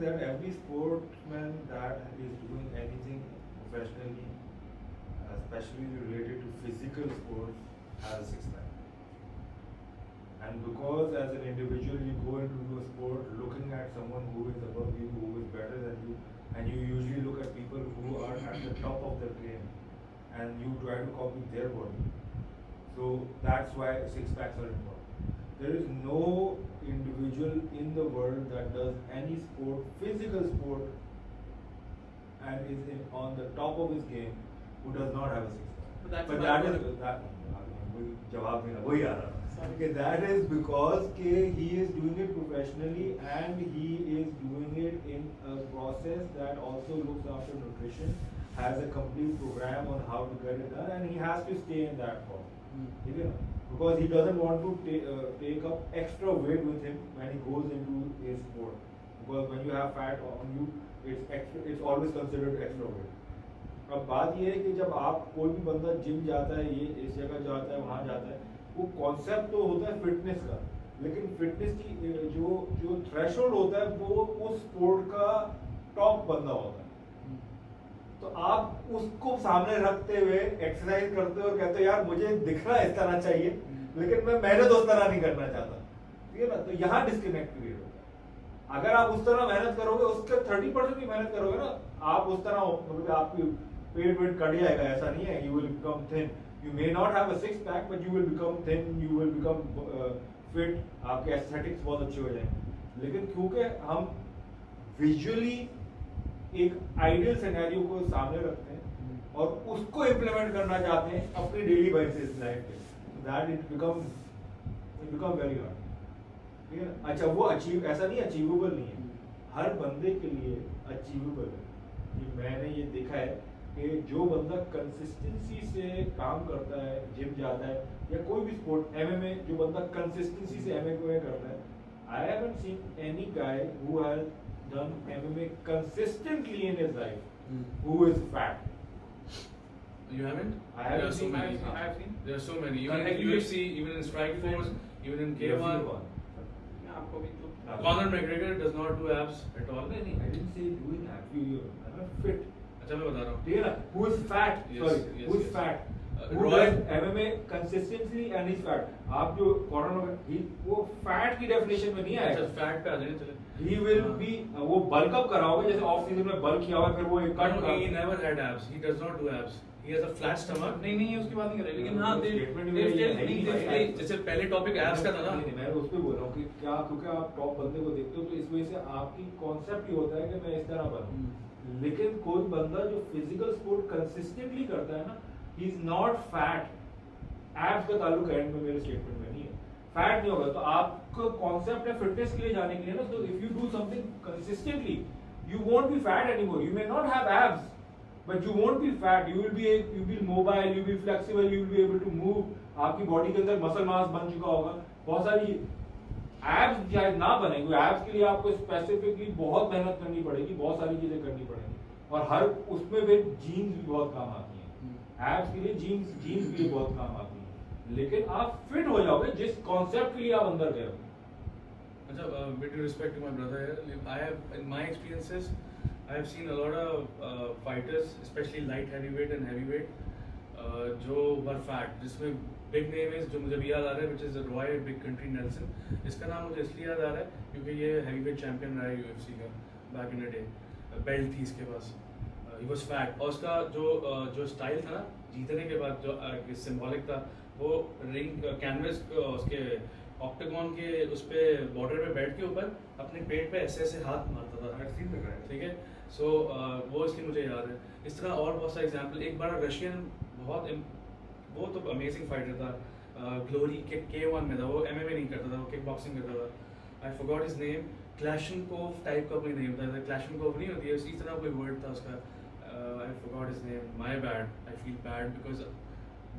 that every sportsman that is doing anything professionally, especially related to physical sports, has a six pack. And because as an individual you go into a sport looking at someone who is above you, who is better than you, and you usually look at people who are at the top of their game, and you try to copy their body. So that's why six packs are important. There is no individual in the world that does any sport, physical sport, and is on the top of his game who does not have a six pack. But that is that. जवाब देना वही आ रहा है. That is because he is doing it professionally and he is doing it in a process that also looks after nutrition, has a complete program on how to get it done, and he has to stay in that form. Because he doesn't want to take up extra weight with him when he goes into a sport. Because when you have fat on you, it's always considered extra weight. अब बात ये है कि जब आप कोई भी बंदा जिम जाता है, ये इस जगह जाता है, वहाँ जाता है, वो कॉन्सेप्ट तो होता है फिटनेस का, लेकिन फिटनेस की जो थ्रेशोल्ड होता है वो उस स्पोर्ट का टॉप बंदा होता है. तो आप उसको सामने रखते हुए एक्सरसाइज करते हो और कहते हो यार मुझे दिखना इस तरह चाहिए, लेकिन मैं मेहनत उस तरह नहीं करना चाहता. ठीक है ना. तो यहाँ डिस्कनेक्ट क्रिएट होता है. अगर आप उस तरह मेहनत करोगे, उसके 30% की मेहनत करोगे ना, आप उस तरह मतलब आपकी पेट वेट कट जाएगा, ऐसा नहीं है. You will become thin. You may not have a six pack but you will become thin, you will become fit, आपके एस्थेटिक्स बहुत अच्छे हो जाएंगे. लेकिन क्योंकि हम विजुअली एक आइडियल सिनेरियो को सामने रखते हैं और उसको इम्प्लीमेंट करना चाहते हैं अपनी डेली बेसिस लाइफ में, that it become very hard. ठीक है ना. अच्छा, वो अचीव ऐसा नहीं अचीवेबल नहीं है, हर बंदे के लिए अचीवेबल है. कि मैंने ये देखा है कि जो बंदा कंसिस्टेंसी से काम करता है, जिम जाता है, या कोई भी स्पोर्ट, एमएमए, जो बंदा कंसिस्टेंसी से एमएमए करता है, I haven't seen any guy who has done MMA consistently in his life who is fat. You haven't? I haven't There are so seen. many. I have seen. There are so many. Even in UFC, even in Strikeforce, even in K1. आपको भी तो Conor McGregor does not do abs at all. नहीं नहीं, I didn't say doing that. I'm not fit. अच्छा मैं बता रहा हूँ. ठीक है ना. Who is fat? Yes, Sorry, yes, who is yes. fat? Who Roy- does MMA consistently and is fat? आप जो कॉर्नर वो फैट की डेफिनेशन में नहीं अच्छा आएगा. फैट पे आ जाए चले. He will be वो बल्क अप करा होगा, जैसे ऑफ सीजन में बल्क किया हुआ, फिर वो एक cut He never had abs. He does not do abs. He has a flat stomach. नहीं नहीं उसकी बात नहीं कर रहे, लेकिन हाँ Statement में ये है ही नहीं भाई. जैसे पहले टॉपिक abs का था ना. नहीं, मैं उस पे बोल रहा हूँ कि क्या, क्योंकि आप टॉप बंदे को देखते हो तो इस वजह से आपकी कॉन्सेप्ट ही होता है कि मैं इस तरह बनूं. लेकिन कोई बंदा जो फिजिकल स्पोर्ट कंसिस्टेंटली करता है ना, he is not fat. Abs का ताल्लुक एंड में मेरे स्टेटमेंट में नहीं है. फैट नहीं होगा. तो आपका कॉन्सेप्ट है फिटनेस के लिए जाने के लिए ना, तो if you do something consistently you won't be fat anymore. You may not have abs but you won't be fat. You will be mobile, you will be flexible, you will be able to move. आपकी body के अंदर muscle mass बन चुका होगा. बहुत सारी abs शायद ना बने, क्योंकि एब्स के लिए आपको स्पेसिफिकली बहुत मेहनत करनी पड़ेगी, बहुत सारी चीजें करनी पड़ेंगी, और हर उसमें भी जीन्स भी बहुत काम आती हैं. एब्स के लिए जीन्स के लिए बहुत काम आती हैं. लेकिन आप फिट हो जाओगे जिस कॉन्सेप्ट के लिए आप अंदर गए हो. अच्छा, with respect to my brother here, I have, in my experiences, I have seen a lot of fighters, especially light heavyweight and heavyweight, जो were fat, जिसमें big name is, जो मुझे भी याद आ रहा है, which is Roy Big Country Nelson. इसका नाम मुझे इसलिए याद आ रहा है क्योंकि ये heavyweight champion रहा है UFC का back in the day. Belt थी इसके पास. He was fat. और उसका जो स्टाइल था ना, जीतने के बाद जो सिंबॉलिक था, वो रिंग कैनवस उसके ऑक्टागन के उस पे बॉर्डर पे बैठ के ऊपर अपने पेट पे ऐसे ऐसे हाथ मारता था. ठीक है. सो वो इसलिए मुझे याद है. इस तरह और बहुत सारे एग्जाम्पल. एक बार रशियन वो तो अमेजिंग फाइटर था, ग्लोरी के K1 में था. वो MMA नहीं करता था, वो किक बॉक्सिंग करता था. I forgot his name. क्लैशनकोव type का कोई नेम था. क्लैशनकोव नहीं होती है, इसी तरह कोई वर्ड था उसका. I forgot his name. My bad. I feel bad because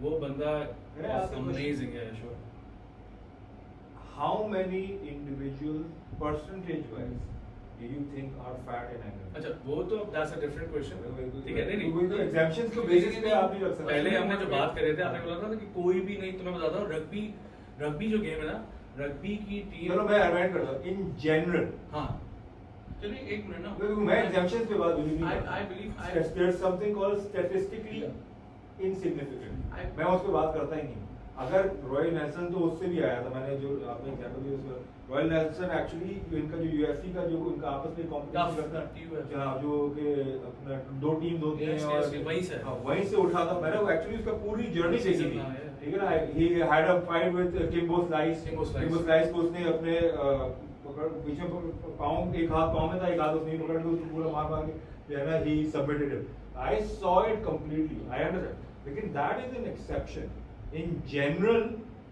वो बंदा अमेजिंग है. Sure. How many individuals percentage wise do you think are fat in MMA? अच्छा, वो तो that's a different question. ठीक है. नहीं वो तो exemptions के basis पे आप नहीं रख सकते. पहले हमने जो बात कर रहे थे, आपने बोला था कि कोई भी नहीं. तो मैं बताता हूँ, रग्बी जो गेम है ना, रग्बी की टीम. चलो मैं अरवाइन करता हूँ. In general, हाँ, चलिए एक मिनट ना मैं exemptions पे बात बिलीव नहीं I believe there's something called statistically insignificant. मैं उस पे बात करता ही नहीं. अगर रॉयल नेल्सन तो उससे भी आया था, मैंने जो आपने एग्जांपल दिया उसमें रॉयल नेल्सन एक्चुअली इनका जो यूएफसी का जो उनका आपस में कॉम्पिटिशन करता है जहाँ जो कि अपना दो टीम्स होती हैं और वहीं से उठा था. मैंने एक्चुअली उसका पूरी जर्नी देखी थी, ठीक है ना. He had a fight with Kimbho slice को उसने अपने बीच में पाँव, एक हाथ पाँव में था, एक हाथ उसने पकड़ के उसको पूरा मार के जो है ना ही submitted it. I saw it completely, I understand, लेकिन that is an exception. In general,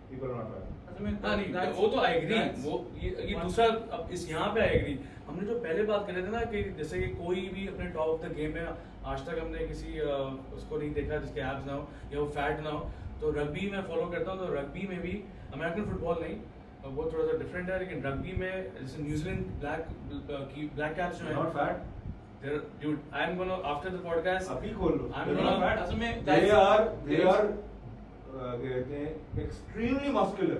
people are not right. नहीं, वो तो आई एग्री. वो ये दूसरा अब इस यहाँ पे आई एग्री. हमने जो पहले बात कर रहे थे ना कि जैसे कि कोई भी अपने टॉप ऑफ द गेम में आज तक हमने किसी उसको नहीं देखा जिसके एब्स ना हो या वो फैट ना हो. तो रग्बी में फॉलो करता हूँ, तो रग्बी में भी अमेरिकन फुटबॉल नहीं, वो थोड़ा सा डिफरेंट है, लेकिन रग्बी में जैसे न्यूजीलैंड ब्लैक कैप्स जो है Not fat. dude, I'm gonna after the podcast अभी खोल लो. I'm They're gonna- not fat. असल में They are कहते हैं extremely muscular,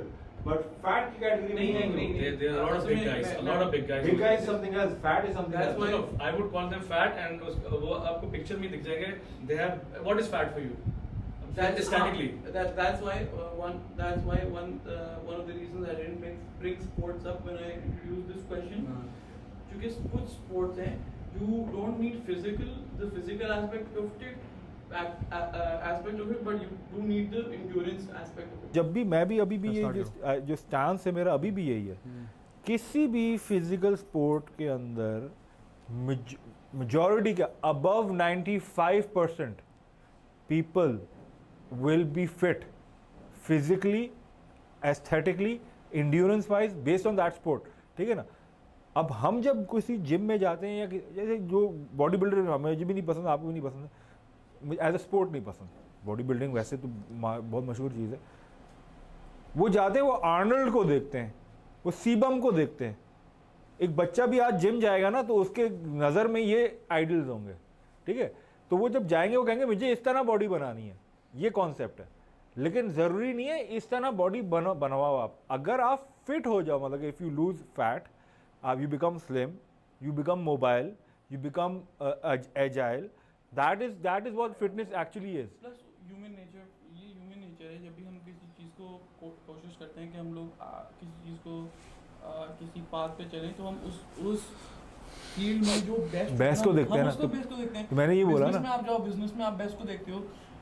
but fat की category में नहीं. there are a lot of big guys, a lot of big guys. Big guy is something else. Fat is something That's else. why- I would call them fat, and वो आपको picture में दिख जाएंगे. They have what is fat for you? Statistically. That's why one of the reasons I didn't bring sports up when I introduced this question. क्योंकि कुछ sports हैं you don't need the physical aspect of it, but you do need the endurance aspect of it. जब भी मैं भी अभी भी ये जो स्टांस है मेरा अभी भी यही है. किसी भी फिजिकल स्पोर्ट के अंदर मेजॉरिटी के above 95% people will be fit physically, aesthetically, endurance wise based on that sport. ठीक है ना. अब हम जब किसी जिम में जाते हैं या जैसे जो बॉडी बिल्डर, मुझे भी नहीं पसंद, आपको भी नहीं पसंद है, एज अ स्पोर्ट नहीं पसंद. बॉडी बिल्डिंग वैसे तो बहुत मशहूर चीज़ है. वो जाते हैं, वो आर्नल्ड को देखते हैं, वो सीबम को देखते हैं. एक बच्चा भी आज जिम जाएगा ना तो उसके नज़र में ये आइडल्स होंगे. ठीक है. तो वो जब जाएंगे वो कहेंगे मुझे इस तरह बॉडी बनानी है. ये कॉन्सेप्ट है. लेकिन ज़रूरी नहीं है इस तरह बॉडी बनवाओ आप. अगर आप फिट हो जाओ, मतलब if you lose fat, you become slim, you become mobile, you become agile. That is what fitness actually is. Plus human nature, ये human nature है. जब भी हम किसी चीज़ को कोशिश करते हैं कि हम लोग किसी चीज़ को किसी पाथ पे चलें, तो हम उस फील्ड में जो बेस्ट को देखते हैं ना. उसको बेस्ट को देखते हैं. तो मैंने ये बोला ना, बिजनेस में आप जाओ, बिजनेस में आप बेस्ट को देखते हो.